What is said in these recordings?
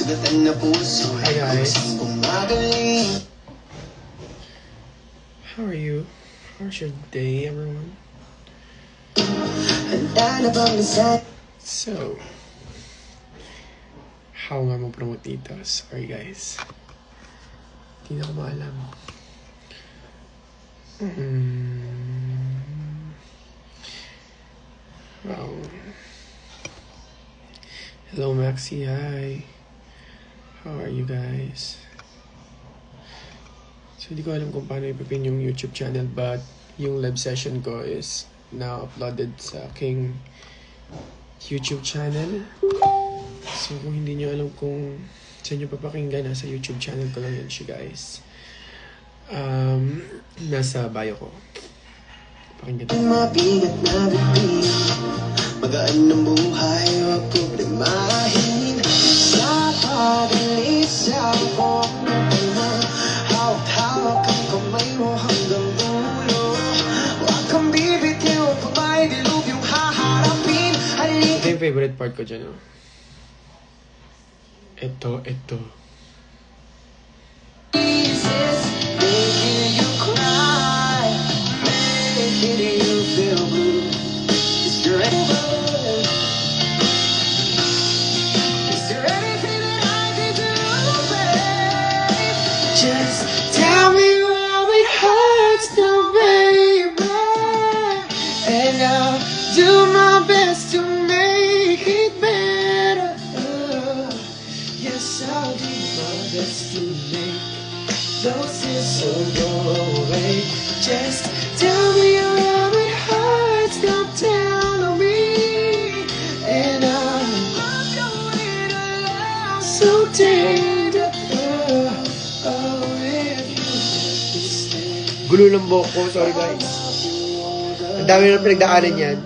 Hi guys. How are you? How's your day, everyone? So, how nga mag-promote dito? Sorry guys. Hindi na ko maalam. Wow. Hello Maxi, hi. How are you guys? So, hindi ko alam kung paano ipipin yung YouTube channel, but yung live session ko is now uploaded sa aking YouTube channel. So, kung hindi nyo alam kung saan nyo papakinggan, nasa YouTube channel ko lang yun siya, guys. Nasa bio ko. Pakinggan nyo. Mabigat na gabi, magaan ng buhay, wag problemahin. Sa padalit sa akong naman, hawak-hawak ang kamay mo hanggang dulo. Wag kang bibitiw pag may dilubyong haharapin. Ito yung favorite part ko dyan, oh. Ito. Just tell me how it hurts now, baby, and I'll do my best to make it better. Yes, I'll do my best to make those tears so go away. Just tell me how it hurts now, tell me, and I'll love you in a love so tender. Gulo ng buhok ko, sorry guys. Ang dami na pinagdaanan yan.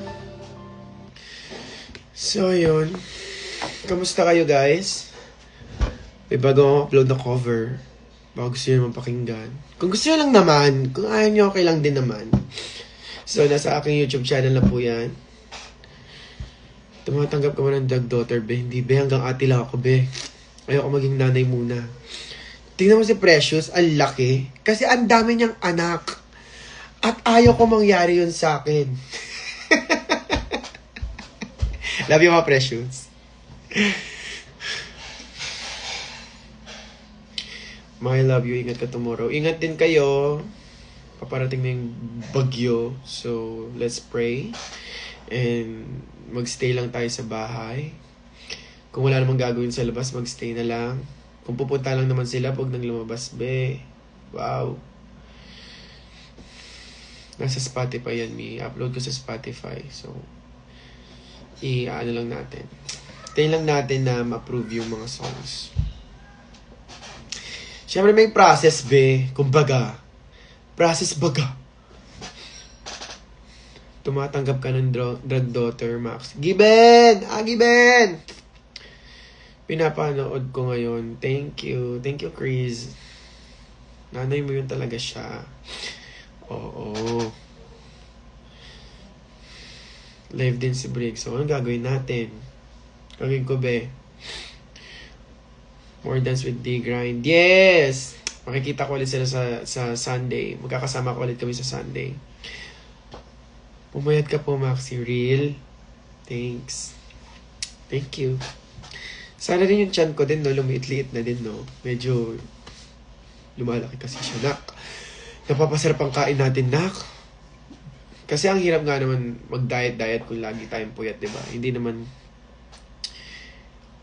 So, yun. Kamusta kayo guys? May bago akong upload na cover. Baka gusto nyo naman pakinggan. Kung gusto nyo lang naman, kung ayaw nyo, okay lang din naman. So, nasa aking YouTube channel na po yan. Tumatanggap ka mo ng drug daughter, be. Hindi, be. Hanggang ate lang ako, be. Ayoko maging nanay muna. Tingnan mo si Precious, ang laki. Kasi ang dami niyang anak. At ayaw ko mangyari yun sa akin. Love you, mga Precious. I love you. Ingat ka tomorrow. Ingat din kayo. Paparating na yung bagyo. So, let's pray. And magstay lang tayo sa bahay. Kung wala namang gagawin sa labas, magstay na lang. Kung pupunta lang naman sila pag nang lumabas, be. Wow. Nasa Spotify yan, me. Upload ko sa Spotify. So, ano lang natin. Tayo lang natin na ma-approve yung mga songs. Siyempre may process, be. Kumbaga. Process baga. Tumatanggap ka ng drug daughter, Max. Giben! Giben! Pinapanood ko ngayon. Thank you. Thank you, Chris. Nanay mo yun talaga siya. Oo. Live din si Briggs. So, anong gagawin natin? Gagawin ko, be. More Dance with D-Grind. Yes! Makikita ko ulit sila sa Sunday. Magkakasama ko ulit kami sa Sunday. Pumayat ka po, Maxi. Real. Thanks. Thank you. Sana rin yung chan ko din, no? Lumiit-liit na din, no? Medyo lumalaki kasi siya, nak. Napapasarap ang kain natin, nak. Kasi ang hirap nga naman mag-diet kung lagi tayong puyat, diba? Hindi naman,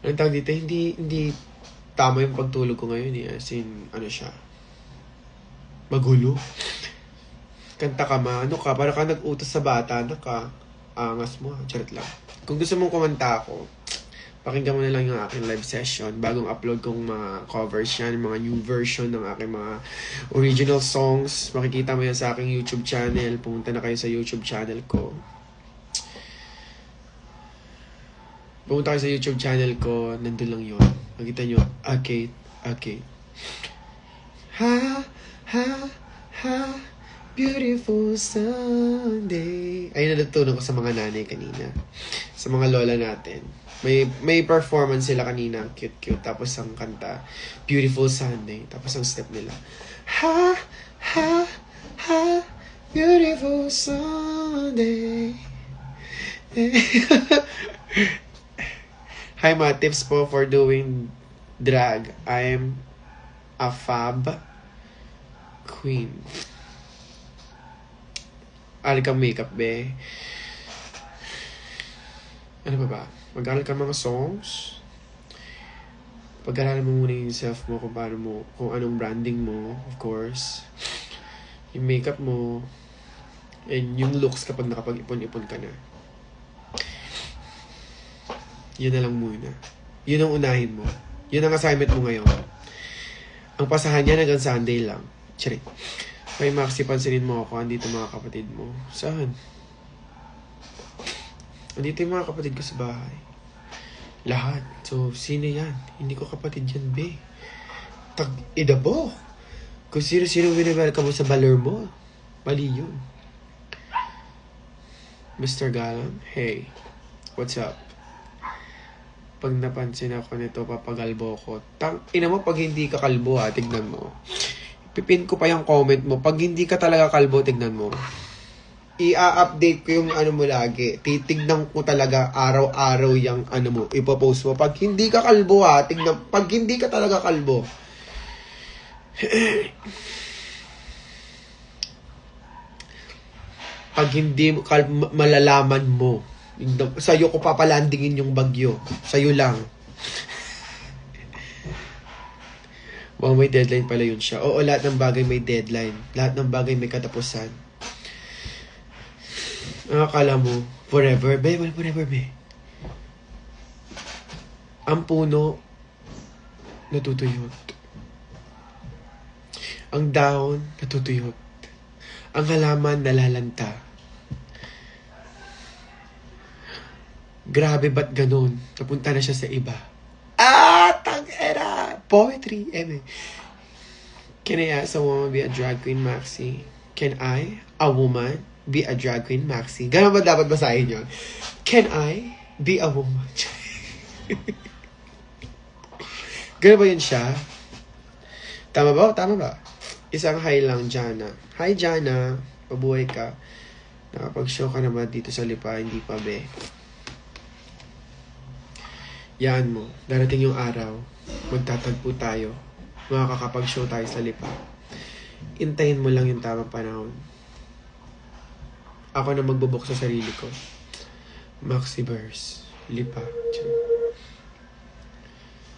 anong tawag dito? Hindi tama yung pagtulog ko ngayon, eh. As in, ano siya? Magulo. Kanta ka ma, ano ka? Para ka nag-utos sa bata, angas mo, charot lang. Kung gusto mong kumanta ako, pakinggan mo na lang yung aking live session. Bagong upload kong mga covers yan, mga new version ng aking mga original songs. Makikita mo yan sa aking YouTube channel. Pumunta na kayo sa YouTube channel ko. Pumunta kayo sa YouTube channel ko. Nandun lang yun. Makita nyo. Okay. Beautiful Sunday. Ayun na nagtunan ko sa mga nanay kanina. Sa mga lola natin. May performance sila kanina, cute. Tapos ang kanta, Beautiful Sunday. Tapos ang step nila, ha, ha, ha, beautiful Sunday. Hi mga tips po for doing drag. I'm a fab queen. Aral kang makeup, be. Ano ba? Mag-aral ka mga songs. Pag-aralan mo muna yung self mo, kung anong branding mo, of course. Yung makeup mo, and yung looks kapag nakapag-ipon-ipon ka na. Yun na lang muna. Yun ang unahin mo. Yun ang assignment mo ngayon. Ang pasahan niya hanggang Sunday lang. Charing. May Maxi, pansinin mo ako. Andito mga kapatid mo. Saan? Andito yung mga kapatid ko sa bahay. Lahat. So, sino yan? Hindi ko kapatid yan, be. Tag-idabo. Kung sino-sino winawelcome mo sa balor mo. Mali yun. Mr. Galang, hey. What's up? Pag napansin ako nito, papagalbo ko. Ina mo, pag hindi ka kalbo, tignan mo. Pipin ko pa yung comment mo. Pag hindi ka talaga kalbo, tignan mo. I-update ko yung ano mo lagi. Titignan ko talaga araw-araw yung ano mo. Ipopost mo. Pag hindi ka kalbo tignan. Pag hindi ka talaga kalbo. Pag hindi malalaman mo. Sa'yo ko papalandingin yung bagyo. Sa'yo lang. Wow, may deadline pala yun siya. Oo, lahat ng bagay may deadline. Lahat ng bagay may katapusan. Akala mo, forever, be, forever, be. Ang puno, natutuyot. Ang dahon, natutuyot. Ang halaman, nalalanta. Grabe, ba't ganun? Napunta na siya sa iba. Tang-era! Poetry, Can I ask a woman be a drag queen, Maxi? Can I, a woman, be a drag queen, Maxi? Ganun ba dapat basahin yun? Can I be a woman? Ganun ba yun siya? Tama ba? Tama ba? Isang hi lang, Jana. Hi, Jana. Pabuhay ka. Nakapag-show ka naman dito sa Lipa, hindi pa, be. Yan mo. Darating yung araw. Magtatagpo tayo. Makakapag-show tayo sa Lipa. Intayin mo lang yung tamang panahon. Ako na magbubuk sa sarili ko. Maxiverse. Lipa.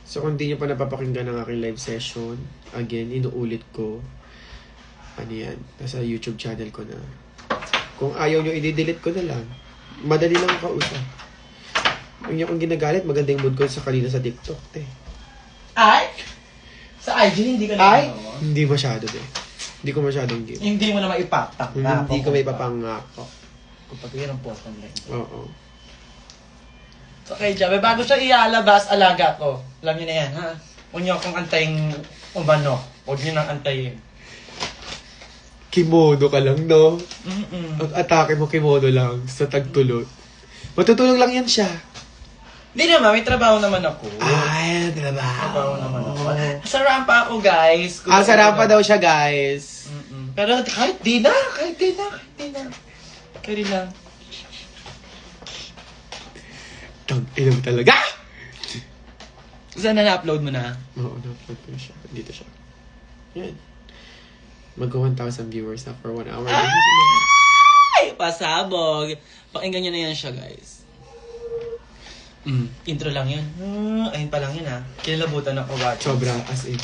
So, kung di nyo pa napapakinggan ang aking live session, again, inuulit ko. Ano yan? Nasa YouTube channel ko na. Kung ayaw nyo, i-delete ko na lang. Madali lang kausap. Kung nyo akong ginagalit, maganda yung mood ko sa kanina sa TikTok, te. Ay? Sa IG, hindi ka na Ay? Hindi masyado, te. Hindi ko masyadong give. Hindi mo na maipatak na. Hindi ko may papangako. Kapag yun ang post ng like. Oo. Okay, Jabe, bago siya ialabas, alaga ko. Alam niyo na yan, ha? Huwag niyo akong antayin umano. Huwag niyo nang antayin. Kimodo ka lang, no? Mm-mm. Ang atake mo, kimodo lang sa tagtulot. Matutulong lang yan siya. Hindi naman, may trabaho naman ako. Ay, Trabaho naman ako. Sa rampa ako, guys. sa rampa daw siya, guys. Mm-mm. Pero kahit di na. Kaya lang. Tang-ina mo talaga! Saan na-upload mo na? Oo, na-upload ko na siya. Dito siya. Yan. Mag-1,000 viewers na for 1 hour. Ay! Pasabog! Pakinggan nyo na yan siya, guys. Intro lang yun. Ayun pa lang yun, ha. Kinalabutan ako, watch. Sobra, as in.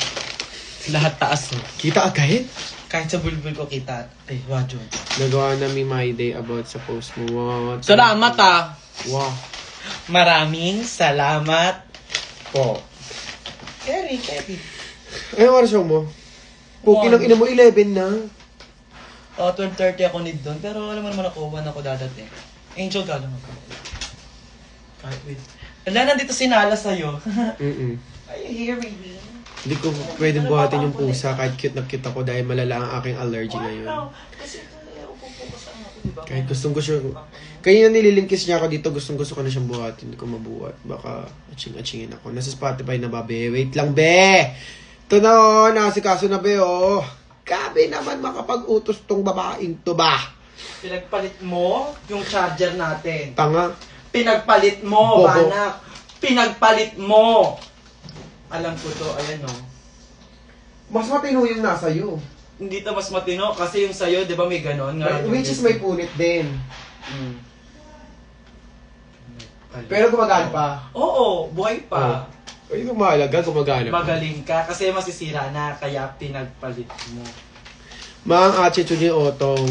Lahat taas, no? Kita agad? Kahit sa bulbul ko kita. Ay, watch yun. Nagawa namin my day about sa post mo. Wow. Salamat, ha! Wow. Maraming salamat po. Kerry. Anong oras mo? Puki ng ina mo, 11 na. 12:30 ako need doon. Pero alam mo naman ako, 1 ako dadating. Angel ka lang ako. Kahit wait. Wala, nandito sinala sa'yo. Are you here, baby? Hindi ko pwedeng buhatin yung pusa kahit cute na cute ako dahil malala ang aking allergy ngayon. Kasi upo ko sa ako. Kahit gustong-gusto. Kaya nililinkis niya ako dito, gustong-gusto ko na siyang buhatin. Hindi ko mabuhat. Baka aching-achingin ako. Nasa Spotify na ba, be? Wait lang, be! Ito na, oh. Nakasikaso na, be, oh. Gabi naman makapag-utos tong babaeng to ba? Pinagpalit mo yung charger natin. Tanga. Pinagpalit mo, Bobo. Banak. Pinagpalit mo. Alam ko to, ayan o. Mas matino yung nasa iyo. Hindi to mas matino kasi yung sayo, di ba may ganon? Which is may punit din. Mm. Pero gumagana pa. Oo, buhay pa. Ay, mahalaga, gumagana pa. Magaling ka kasi masisira na kaya pinagpalit mo. Mang attitude ni Otong.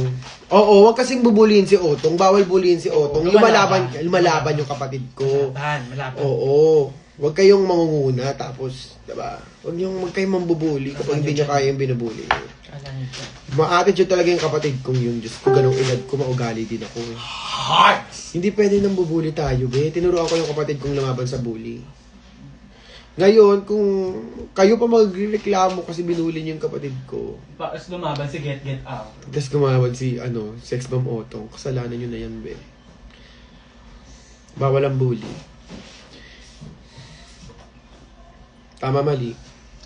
Oo, wag kasing bubulihin si Otong. Bawal bulihin si Otong. Lumalaban yung kapatid ko. Malaban. Oo. Wag kayong mangunguna tapos, diba? Wag yung kayong mambubuli kapag hindi nyo kaya yung binubuli. Kala niyo siya. Ma-attitude talaga yung kapatid kong yun. Diyos ko, ganong edad ko, maugali din ako. Hearts! Hindi pwede nang bubuli tayo, be. Tinuruan ko yung kapatid kong lumaban sa bully. Ngayon, kung kayo pa magreklamo kasi binuli niyo yung kapatid ko, Tapos lumaban si Get Out. tapos gumawad si, sex bomb Otong, kasalanan nyo na yan, be. Bawal ang bully. Tama, mali.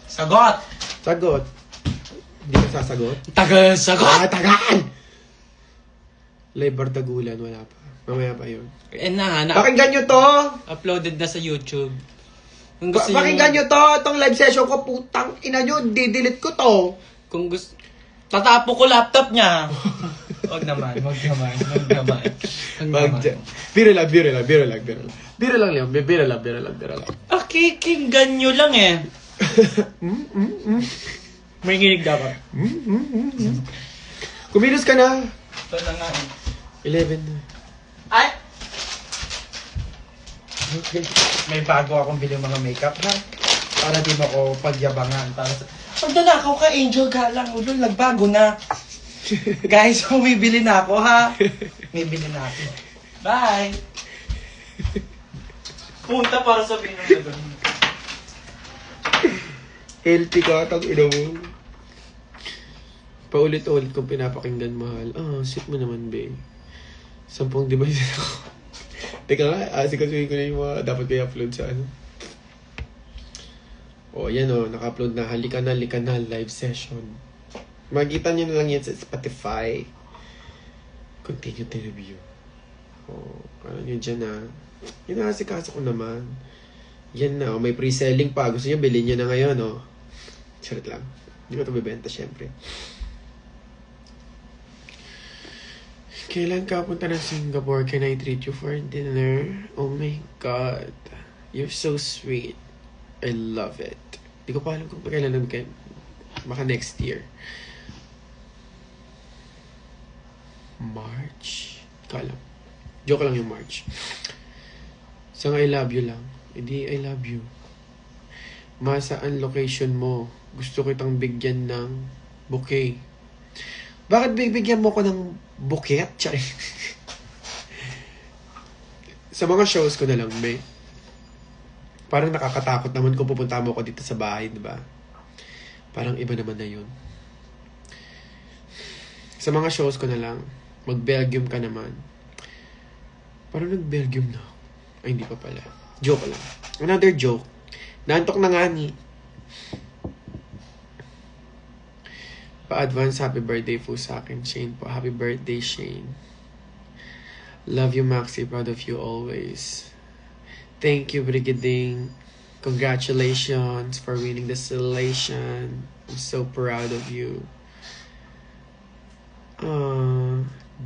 Sagot! Sagot. Hindi ka sasagot? Tagal sagot! Tagaan! Live Tagulan, wala pa. Mamaya pa yun. Eh na, Pakinggan nyo to! uploaded na sa YouTube. Kung Pakinggan nyo to! Itong live session ko, putang ina nyo, didelete ko to! Kung gusto, tatapo ko laptop niya. Wag naman. Biro lang. Biro lang, Leon. Biro lang. Pakikinggan nyo lang eh. May nginig dapat. Kumilos ka na. Ito na nga eh. 11 na. Ay! Okay. May bago akong bilang mga makeup ha. Para di mo ako pagyabangan. Para sa... Pag nanakaw ka, Angel Galang. Ulol, nagbago na. Guys, may bili na ako ha. May bili na ako. Bye! Punta para sabihin mo na doon. Healthy ka, tag ina mo. Paulit-ulit kong pinapakinggan, mahal. Sweet mo naman, be. 10 device ako. Teka nga, asikasuhin ko na yung mga dapat kayo upload sa ano. Yan naka-upload na. Halika na, live session. Makikita nyo na lang yan sa Spotify. Continue to review. Ano nyo dyan Yun nakasikaso ko naman. Yan na, may pre-selling pa. Gusto nyo, bilhin nyo na ngayon, Charot lang. Hindi ko ito bibenta, syempre. Kailan ka punta ng Singapore? Can I treat you for dinner? Oh my God. You're so sweet. I love it. Hindi ko pa alam kung kailan naman kayo. Baka next year. March? Kala. Joke lang yung March. Sa I love you lang. Hindi, I love you. Saan location mo? Gusto ko itang bigyan ng bouquet. Bakit bigyan mo ko ng bouquet? Sa mga shows ko na lang, may. Parang nakakatakot naman kung pupunta mo ako dito sa bahay, di ba? Parang iba naman na yun. Sa mga shows ko na lang, mag-Belgium ka naman. Parang nag-Belgium na. Ay, hindi pa pala. Joke lang. Another joke. Naantok na nga ni. Pa-advance happy birthday po sa akin, Shane po. Happy birthday, Shane. Love you, Maxi. Proud of you always. Thank you, Brigading. Congratulations for winning the selection. I'm so proud of you.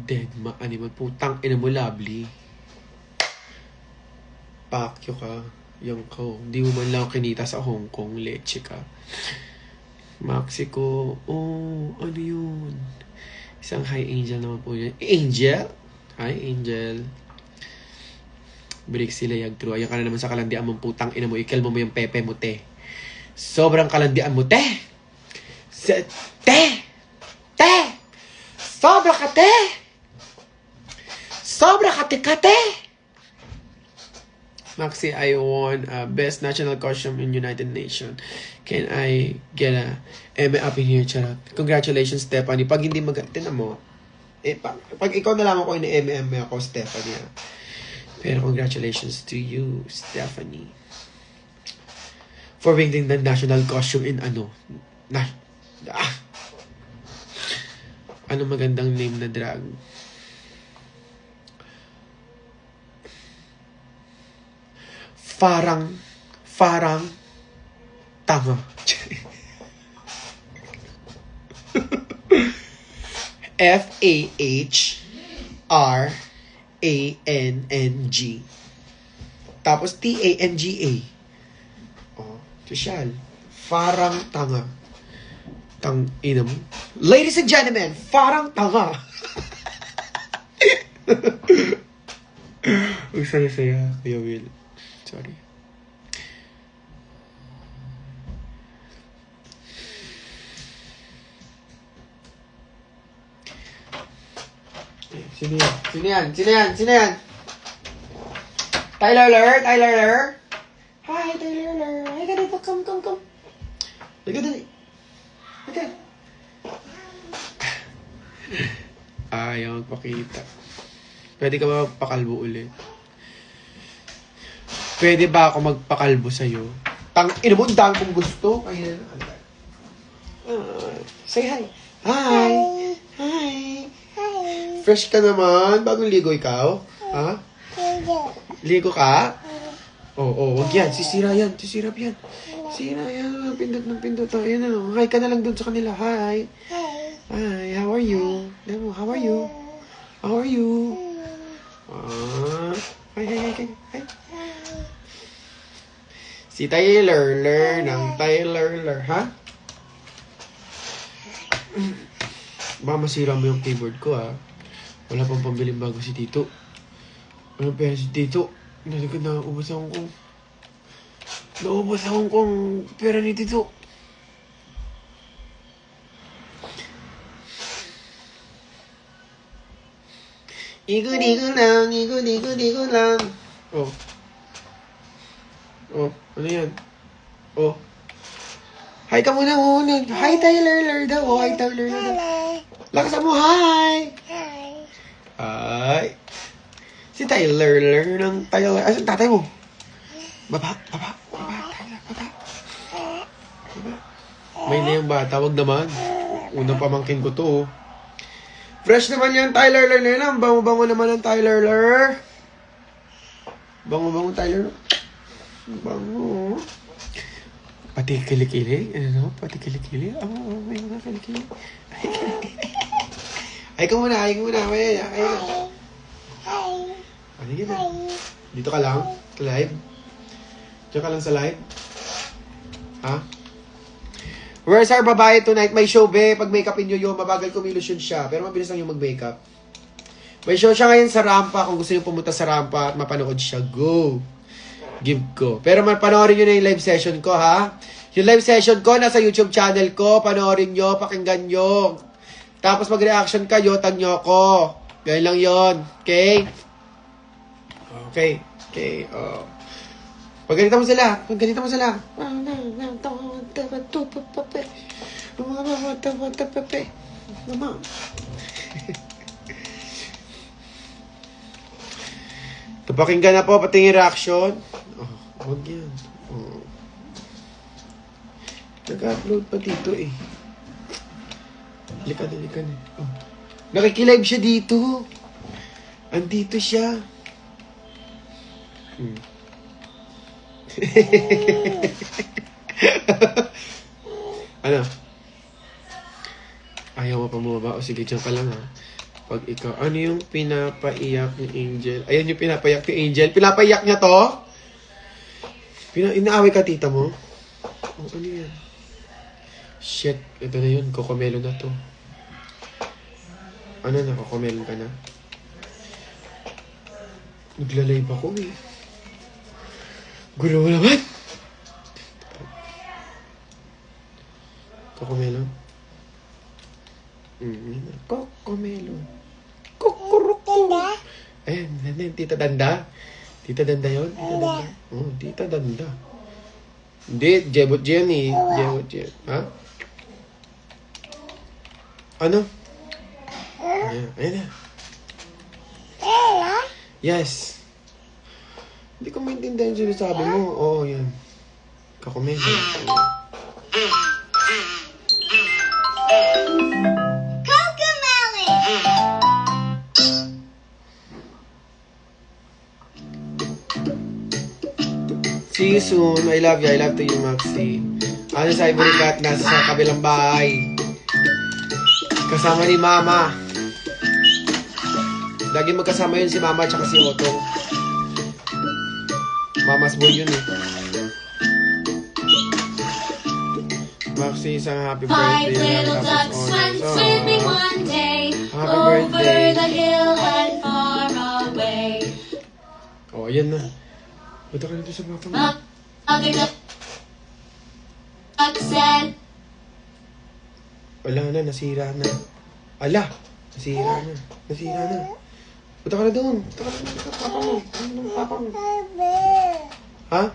Dead ma-animal. Putang ina mo, lovely. Pakyo ka. Yung ko. Hindi mo man lang kinita sa Hong Kong. Leche ka. Maxi ko. Ano yun? Isang hi Angel naman po yun. Angel? Hi Angel. Break sila yung true. Ayan ka na naman sa kalandian mong putang ina mo. Ikalmo mo yung pepe mo, te. Sobrang kalandian mo, te. Te! Sobra ka, te! Sobra ka, te! Maxi, I won Best National Costume in United Nations. Can I get a Emma up in here, charot? Congratulations, Stephanie. Pag hindi tinan mo, Pag ikaw nalaman ko ni MM ako, Stephanie. Pero congratulations to you, Stephanie. For wearing the national costume in ano magandang name na drag? Farang tanga. FAHRANNG. Tapos TANGA. Oh, social. Farang tanga. Tang ina mo. Ladies and gentlemen, farang tanga. Ang saya-saya, Kuya Will. Sorry. Sino yan? Tyler Ler? Hi, Tyler Ler. Hi, ganito. Come. Liga dali. Okay. Ayaw magpakita. Pwede ka ba magpakalbo ulit? Pwede ba ako magpakalbo sa'yo? Inabundang kung gusto. Say hi. Hi. Fresh ka naman. Bagong ligo ikaw. Ha? Ligo ka? Oo, wag yan. Sisira yan. Sira yan. Pindot ng pindot. Ayan na. Hi ka na lang dun sa kanila. Hi. Hi. How are you? How are you? Hi. Si Tyler ng Tyler, ha? Baka masira mo yung keyboard ko, ha? Wala pang pambiling bago si Tito. Ano pa yan si Tito? Naubos akong kong pera ni Tito. Ikot-ikot lang. Oh, ano yan? Oh. Hi ka muna. Hi, Tyler daw. Oh, hi, Tyler daw. Lakasan mo, hi! Hi. Si Tyler ng Tyler. Asan tatay mo? Baba. Tyler, baba. May na yung bata. Wag naman. Unang pamangkin ko to. Fresh naman yan, Tyler na yan. Bango-bango naman ng Tyler. Bango-bango, Tyler. Bango. Pati kilikili. Pati kilikili. May mga kilikili. Ay ka muna. Ay na. Sige na. Dito ka lang? Sa live? Diyan ka lang sa live? Ha? Where's our babae tonight? May show, be. Pag make-upin nyo yun, mabagal kumilusyon siya. Pero mabilis lang yung mag-makeup. May show siya ngayon sa Rampa. Kung gusto nyo pumunta sa Rampa at mapanood siya, go. Give ko. Pero panoorin nyo na yung live session ko, ha? Yung live session ko, nasa YouTube channel ko. Panoorin nyo, pakinggan nyo. Tapos mag-reaction kayo, tanyo ko. Ganyan lang yon. Okay? Okay. Pagganita mo sila. Mama. Pakinggan na po, pati yung reaction. Huwag yan. Nag-upload pa dito eh. Halika na. Nakikilive siya dito. Andito siya. Ano? Ayaw mo pa bumaba? O sige, dyan ka lang ha. Pag ikaw, ano yung pinapaiyak ni Angel? Ayan yung pinapaiyak ni Angel. Pinapaiyak niya to? Inaaway ka tita mo? Oh, ano yan? Shit, ito na yun. Kokomelo na to. Ano na, kokomelo ka na? Nagla-live ako eh. Gulo naman! Kokomelo? Kokomelo. Kukuruku. Ayan, Tita Danda. Tita Danda yun? Tita Danda. Oh, Tita Danda. Hindi, Jebot Jen eh. Jebot Jen. Ha? Ano? Ayan na. Yes. Hindi ko maintindihan yung sinasabi mo. Oo, yan. Kakumen. See you soon. I love you. I love to you, Maxi. Ano sa Ivory Cat? Nasa sa kabilang bahay. Kasama ni Mama. Lagi magkasama yun si Mama at si Otong. Mama's boy yun eh. Maxi, isang happy birthday. 5 little ducks went swimming one day Happy over birthday. the hill and far away. Oh, ayan na. Punta ka na doon sa papa mo. Mother duck said, Wala na, nasira na. Ala, nasira na. Nasira na. Punta ka na doon. Punta ka na doon sa papa mo. Ano ng papa mo? Ha?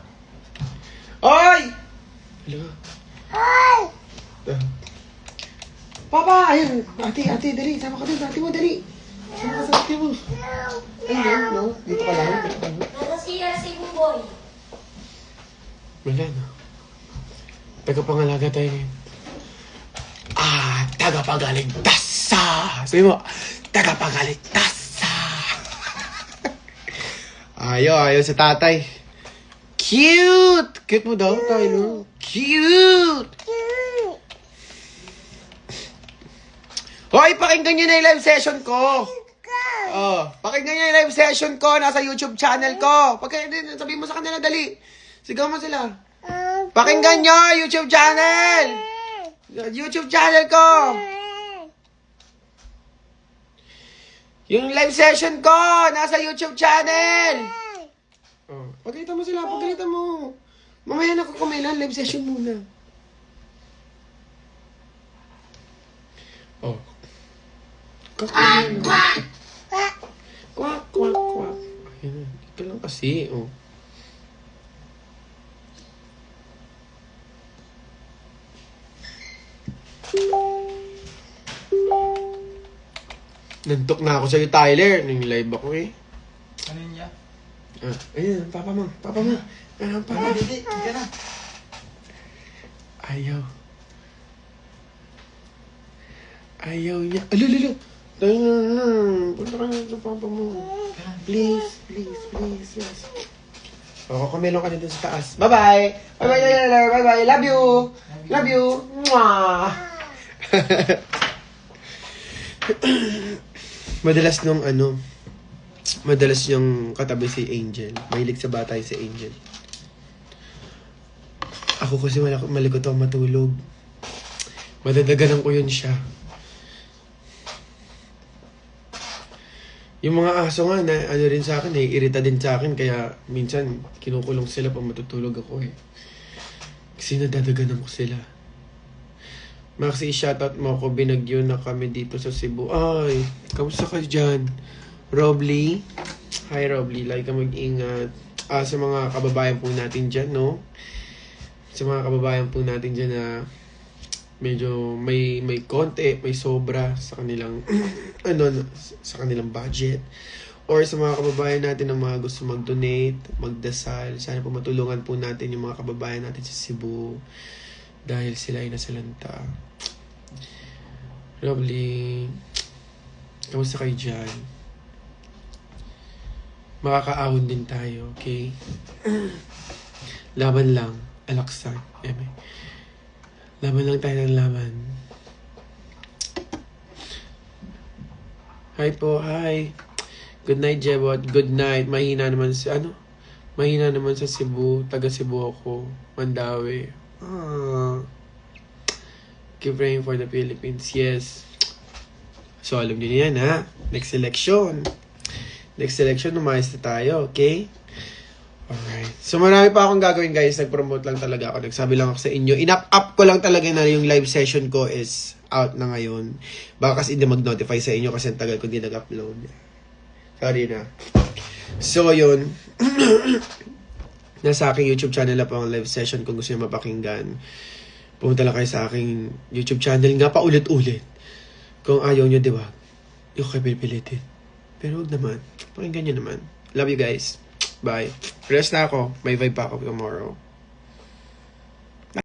Oy! Ala. Papa! Ayun! Ate, dali. Sama ka doon. Ate mo, dali. Sama ka sa ate mo. Ay, no. Dito ka lang. Nasira si Buboy. Wala na. Tagapangalaga tayo ngayon. Tagapagaligtas sa! Sabi mo, tagapagaligtas sa! Ayaw sa tatay. Cute! Cute mo daw, Tyler. Cute! Hoy, pakinggan nyo na yung live session ko. Oh, pakinggan nyo yung live session ko. Nasa YouTube channel ko. Sabihin mo sa kanila, dali. Sigaw mo sila. Pakinggan nyo, YouTube channel. YouTube channel ko. Yung live session ko, nasa YouTube channel. Oh, pagkita mo sila, pagkita mo. Mamaya na ko kumilan, live session muna. Oh. Quack, quack. Quack, quack, quack. Ayun, ito lang kasi, oh. Nantok na ako sa'yo, Tyler. Nung live ako eh. Ano niya? Ayun, papa mo. Papa mo. Papa. Hindi ka na. Ayaw. Ayaw niya. Alululu. Punta ka na sa papa mo. Please. Yes. Kumelong ka na dun sa taas. Bye-bye. Bye-bye. Love you. Mwah. Madalas yung katabi si Angel. Mahilig sa bata si Angel. Ako kasi malikot ako matulog. Madadaganan ko yun siya. Yung mga aso nga na rin sa akin, irita din sa akin. Kaya minsan kinukulong sila pag matutulog ako eh. Kasi nadadaganan ko sila. Maxi, shoutout mo ako. Binagyo na kami dito sa Cebu. Ay, kamusta ka dyan? Robly. Hi Robly, lagi ka mag-ingat. Sa mga kababayan po natin dyan, no? Sa mga kababayan po natin dyan na medyo may konti, may sobra sa kanilang sa kanilang budget. Or sa mga kababayan natin na mga gusto mag-donate, magdasal. Sana po matulungan po natin yung mga kababayan natin sa Cebu. Dahil sila ay nasalanta. Lovely. Kamusta kayo dyan? Makakaahon din tayo, okay? Laban lang. Alaksan. Eme. Laban lang tayo ng laban. Hi po, hi. Good night, Jebot. Good night. Mahina naman sa Cebu. Taga Cebu ako. Mandawi. Keep praying for the Philippines. Yes. So, alam niyo yan, ha? Next election, umayos na tayo, okay? Alright. So, marami pa akong gagawin, guys. Nag-promote lang talaga ako. Nagsabi lang ako sa inyo. In-up ko lang talaga na yung live session ko is out na ngayon. Baka kasi hindi mag-notify sa inyo kasi ang tagal ko hindi nag-upload. Sorry na. So, yun. Nasa aking YouTube channel na po ang live session kung gusto nyo mapakinggan. Pumunta lang kayo sa aking YouTube channel nga pa ulit-ulit. Kung ayaw nyo, diba? Hindi ko kayo pipilitin. Pero huwag naman. Pakinggan nyo naman. Love you guys. Bye. Rest na ako. May vibe pa ako tomorrow.